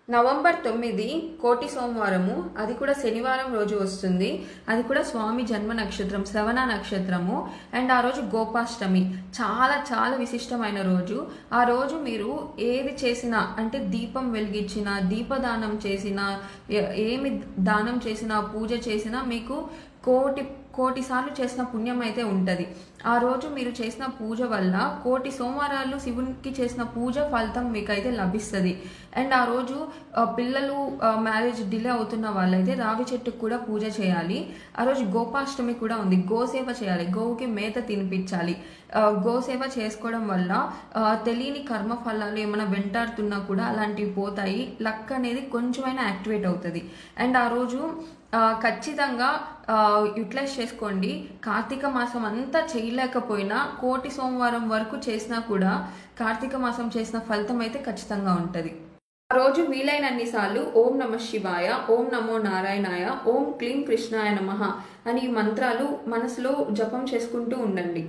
November 9 కోటి సోమవారము. అది కూడా శనివారం రోజు వస్తుంది. అది కూడా స్వామి జన్మ నక్షత్రం శ్రవణ నక్షత్రము. అండ్ ఆ రోజు గోపాష్టమి. చాలా చాలా విశిష్టమైన రోజు. ఆ రోజు మీరు ఏది చేసినా, అంటే దీపం వెలిగించినా, దీపదానం చేసినా, ఏమి దానం చేసినా, పూజ చేసినా మీకు కోటి సార్లు చేసిన పుణ్యం అయితే ఉంటుంది. ఆ రోజు మీరు చేసిన పూజ వల్ల కోటి సోమవారాలు శివునికి చేసిన పూజ ఫలితం మీకైతే లభిస్తుంది. అండ్ ఆ రోజు పిల్లలు మ్యారేజ్ డిలే అవుతున్న వాళ్ళైతే రావి చెట్టుకు కూడా పూజ చేయాలి. ఆ రోజు గోపాష్టమి కూడా ఉంది. గోసేవ చేయాలి, గోవుకి మేత తినిపించాలి. గోసేవ చేసుకోవడం వల్ల తెలియని కర్మ ఫలాలు ఏమైనా వెంటాడుతున్నా కూడా అలాంటివి పోతాయి. లక్ అనేది కొంచెమైనా యాక్టివేట్ అవుతుంది. అండ్ ఆ రోజు ఖచ్చితంగా యూటిలైజ్ చేసుకోండి. కార్తీక మాసం అంతా చేయలేకపోయినా కోటి సోమవారం వరకు చేసినా కూడా కార్తీక మాసం చేసిన ఫలితం అయితే ఖచ్చితంగా ఉంటుంది. ఆ రోజు వీలైనన్ని సార్లు ఓం నమ శివాయ, ఓం నమో నారాయణాయ, ఓం క్లీం కృష్ణాయ నమః అని మంత్రాలు మనసులో జపం చేసుకుంటూ ఉండండి.